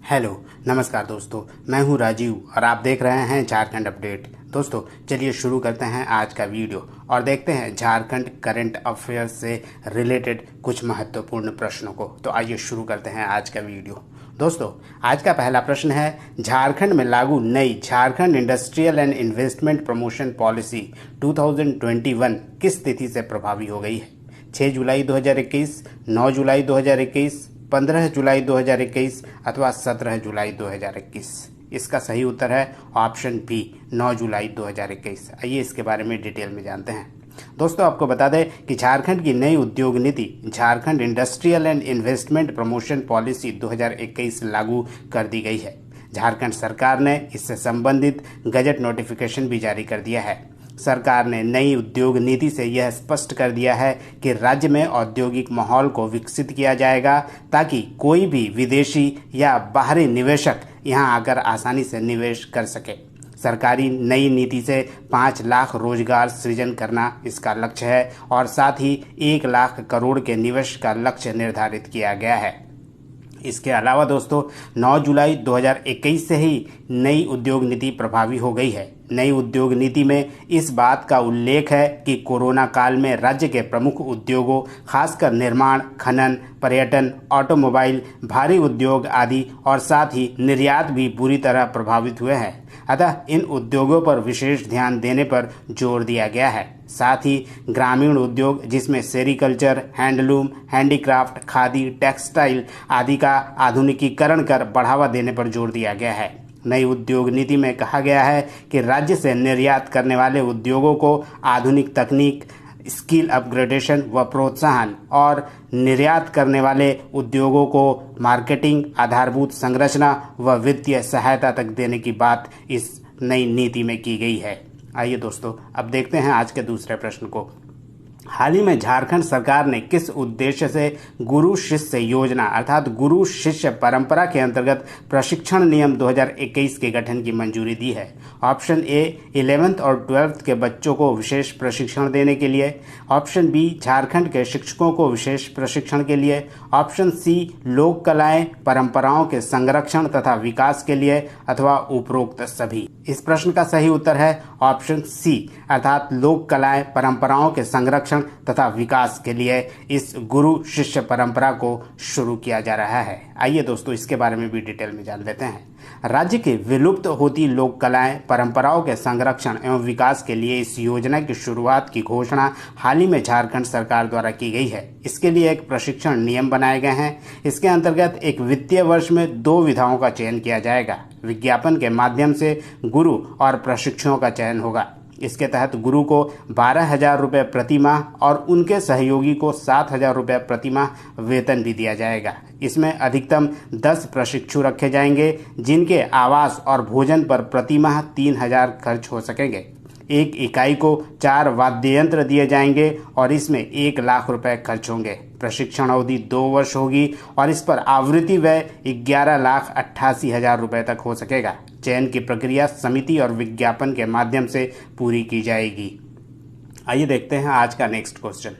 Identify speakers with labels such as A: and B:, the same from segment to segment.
A: Hello नमस्कार दोस्तों, मैं हूं राजीव और आप देख रहे हैं झारखंड अपडेट। दोस्तों चलिए शुरू करते हैं आज का वीडियो और देखते हैं झारखंड करंट अफेयर्स से रिलेटेड कुछ महत्वपूर्ण प्रश्नों को। तो आइए शुरू करते हैं आज का वीडियो। दोस्तों आज का पहला प्रश्न है, झारखंड में लागू नई Jharkhand industrial and investment promotion policy 2021 किस तिथि से प्रभावी हो गई है? 6 जुलाई 2021, 9 जुलाई 2021, 15 जुलाई 2021 अथवा 17 जुलाई 2021। इसका सही उत्तर है ऑप्शन बी, 9 जुलाई 2021। आइए इसके बारे में डिटेल में जानते हैं। दोस्तों आपको बता दें कि झारखंड की नई उद्योग नीति Jharkhand industrial and investment promotion policy 2021 लागू कर दी गई है। झारखंड सरकार ने इससे संबंधित गजट नोटिफिकेशन भी जारी कर दिया है। सरकार ने नई उद्योग नीति से यह स्पष्ट कर दिया है कि राज्य में औद्योगिक माहौल को विकसित किया जाएगा ताकि कोई भी विदेशी या बाहरी निवेशक यहां आकर आसानी से निवेश कर सके। सरकारी नई नीति से 5 लाख रोजगार सृजन करना इसका लक्ष्य है और साथ ही 1 लाख करोड़ के निवेश का लक्ष्य निर्धारित किया गया है। इसके अलावा दोस्तों 9 जुलाई 2021 से ही नई उद्योग नीति प्रभावी हो गई है। नई उद्योग नीति में इस बात का उल्लेख है कि कोरोना काल में राज्य के प्रमुख उद्योगों खासकर निर्माण, खनन, पर्यटन, ऑटोमोबाइल, भारी उद्योग आदि और साथ ही निर्यात भी बुरी तरह प्रभावित हुए हैं। अतः इन उद्योगों पर विशेष ध्यान देने पर जोर दिया गया है। साथ ही ग्रामीण उद्योग जिसमें sericulture, handloom, handicraft, khadi, textile आदि का आधुनिकीकरण कर बढ़ावा देने पर जोर दिया गया है। नई उद्योग नीति में कहा गया है कि राज्य से निर्यात करने वाले उद्योगों को आधुनिक तकनीक, स्किल अपग्रेडेशन व प्रोत्साहन और निर्यात करने वाले उद्योगों को मार्केटिंग, आधारभूत संरचना व वित्तीय सहायता तक देने की बात इस नई नीति में की गई है। आइए दोस्तों अब देखते हैं आज के दूसरे प्रश्न को। हाल ही में झारखंड सरकार ने किस उद्देश्य से गुरु शिष्य योजना अर्थात गुरु शिष्य परंपरा के अंतर्गत प्रशिक्षण नियम 2021 के गठन की मंजूरी दी है? ऑप्शन ए 11th और 12th के बच्चों को विशेष प्रशिक्षण देने के लिए, ऑप्शन बी झारखंड के शिक्षकों को विशेष प्रशिक्षण के लिए, ऑप्शन सी लोक कलाएं परंपराओं के संरक्षण तथा विकास के लिए अथवा उपरोक्त सभी। इस प्रश्न का सही उत्तर है ऑप्शन सी अर्थात लोक कलाएं परंपराओं के संरक्षण तथा विकास के लिए इस गुरु शिष्य परंपरा को शुरू किया जा रहा है। आइए दोस्तों इसके बारे में भी डिटेल में जान लेते हैं। राज्य की विलुप्त होती लोक कलाएं परंपराओं के संरक्षण एवं विकास के लिए इस योजना की शुरुआत की घोषणा हाल ही में झारखंड सरकार द्वारा की गई है। इसके लिए एक प्रशिक्षण नियम बनाए गए हैं। इसके अंतर्गत एक वित्तीय वर्ष में 2 विधाओं का चयन किया जाएगा। विज्ञापन के माध्यम से गुरु और प्रशिक्षुओं का चयन होगा। इसके तहत गुरु को 12,000 रुपये प्रति माह और उनके सहयोगी को 7,000 रुपये प्रति माह वेतन भी दिया जाएगा। इसमें अधिकतम 10 प्रशिक्षु रखे जाएंगे जिनके आवास और भोजन पर प्रति माह 3,000 खर्च हो सकेंगे। एक इकाई को 4 वाद्य यंत्र दिए जाएंगे और इसमें 1 लाख रुपए खर्च होंगे। प्रशिक्षण अवधि 2 वर्ष होगी और इस पर आवृत्ति व्यय 11,88,000 रुपए तक हो सकेगा। चयन की प्रक्रिया समिति और विज्ञापन के माध्यम से पूरी की जाएगी। आइए देखते हैं आज का नेक्स्ट क्वेश्चन।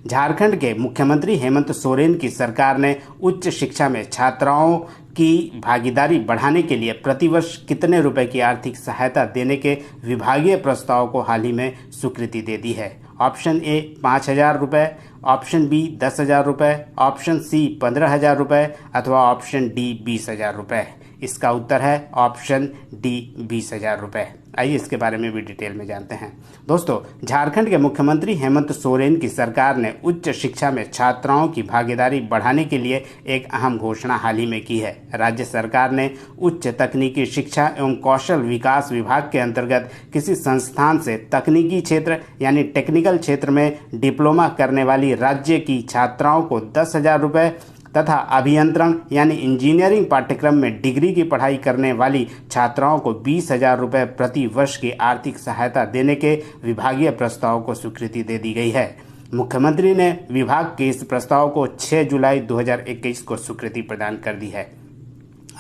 A: झारखंड के मुख्यमंत्री हेमंत सोरेन की सरकार ने उच्च शिक्षा में छात्राओं की भागीदारी बढ़ाने के लिए प्रतिवर्ष कितने रुपए की आर्थिक सहायता देने के विभागीय प्रस्ताव को हाल ही में स्वीकृति दे दी है? ऑप्शन ए 5,000 रुपये, ऑप्शन बी 10,000 रुपये, ऑप्शन सी 15,000 रुपये अथवा ऑप्शन डी 20,000 रुपये। इसका उत्तर है ऑप्शन डी 20,000 रुपये। आइए इसके बारे में भी डिटेल में जानते हैं। दोस्तों झारखंड के मुख्यमंत्री हेमंत सोरेन की सरकार ने उच्च शिक्षा में छात्राओं की भागीदारी बढ़ाने के लिए एक अहम घोषणा हाल ही में की है। राज्य सरकार ने उच्च तकनीकी शिक्षा एवं कौशल विकास विभाग के अंतर्गत किसी संस्थान से तकनीकी क्षेत्र यानी टेक्निकल क्षेत्र में डिप्लोमा करने वाली राज्य की छात्राओं को 10,000 रुपये तथा अभियंत्रण यानी इंजीनियरिंग पाठ्यक्रम में डिग्री की पढ़ाई करने वाली छात्राओं को 20,000 रुपये प्रति वर्ष की आर्थिक सहायता देने के विभागीय प्रस्ताव को स्वीकृति दे दी गई है। मुख्यमंत्री ने विभाग के इस प्रस्ताव को 6 जुलाई 2021 को स्वीकृति प्रदान कर दी है।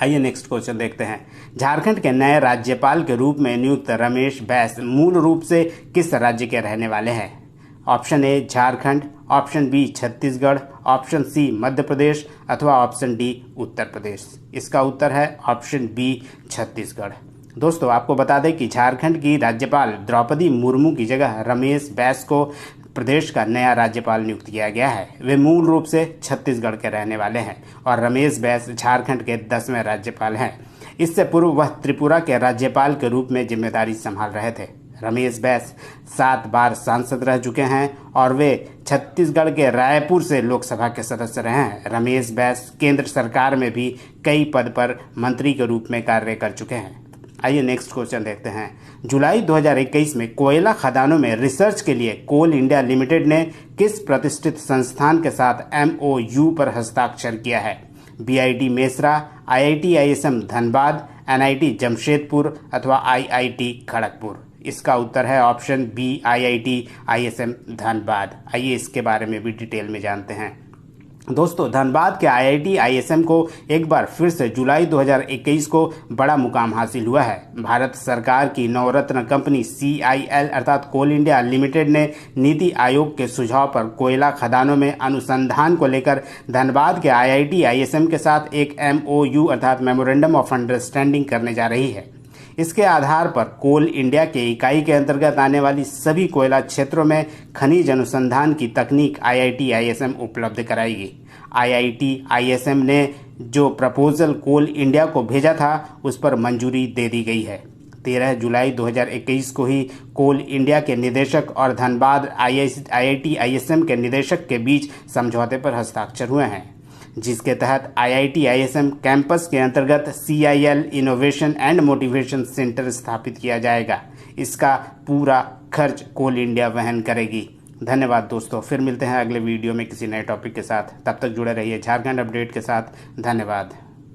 A: आइए नेक्स्ट क्वेश्चन देखते हैं। झारखंड के नए राज्यपाल के रूप में नियुक्त रमेश बैस मूल रूप से किस राज्य के रहने वाले हैं? Option A Jharkhand, option B Chhattisgarh, option C Madhya Pradesh अथवा ऑप्शन डी उत्तर प्रदेश। इसका उत्तर है ऑप्शन बी छत्तीसगढ़। दोस्तों आपको बता दें कि झारखंड की राज्यपाल द्रौपदी मुर्मू की जगह रमेश बैस को प्रदेश का नया राज्यपाल नियुक्त किया गया है। वे मूल रूप से छत्तीसगढ़ के रहने वाले हैं और रमेश बैस झारखंड के 10वें राज्यपाल हैं। इससे पूर्व वह त्रिपुरा के राज्यपाल के रूप में जिम्मेदारी संभाल रहे थे। रमेश बैस 7 बार सांसद रह चुके हैं और वे छत्तीसगढ़ के रायपुर से लोकसभा के सदस्य रहे हैं। रमेश बैस केंद्र सरकार में भी कई पद पर मंत्री के रूप में कार्य कर चुके हैं। आइए नेक्स्ट क्वेश्चन देखते हैं। जुलाई 2021 में कोयला खदानों में रिसर्च के लिए कोल इंडिया लिमिटेड ने किस प्रतिष्ठित संस्थान के साथ MOU पर हस्ताक्षर किया है? BIT Mesra, IIT ISM Dhanbad, NIT Jamshedpur अथवा IIT खड़गपुर। इसका उत्तर है option B IIT ISM Dhanbad. आइए इसके बारे में भी डिटेल में जानते हैं। दोस्तों धनबाद के IIT ISM को एक बार फिर से जुलाई 2021 को बड़ा मुकाम हासिल हुआ है। भारत सरकार की नवरत्न कंपनी CIL अर्थात कोल इंडिया लिमिटेड ने नीति आयोग के सुझाव पर कोयला खदानों में अनुसंधान को लेकर धनबाद के IIT ISM के साथ एक MOU अर्थात मेमोरेंडम ऑफ अंडरस्टैंडिंग करने जा रही है। इसके आधार पर कोल इंडिया के इकाई के अंतर्गत आने वाली सभी कोयला क्षेत्रों में खनिज अनुसंधान की तकनीक IIT ISM उपलब्ध कराएगी। IIT ISM ने जो प्रपोजल कोल इंडिया को भेजा था उस पर मंजूरी दे दी गई है। 13 जुलाई 2021 को ही कोल इंडिया के निदेशक और धनबाद IIT ISM के निदेशक के बीच समझौते पर हस्ताक्षर हुए हैं, जिसके तहत IIT ISM कैंपस के अंतर्गत CIL innovation and motivation centre स्थापित किया जाएगा। इसका पूरा खर्च कोल इंडिया वहन करेगी। धन्यवाद दोस्तों, फिर मिलते हैं अगले वीडियो में किसी नए टॉपिक के साथ। तब तक जुड़े रहिए झारखंड अपडेट के साथ। धन्यवाद।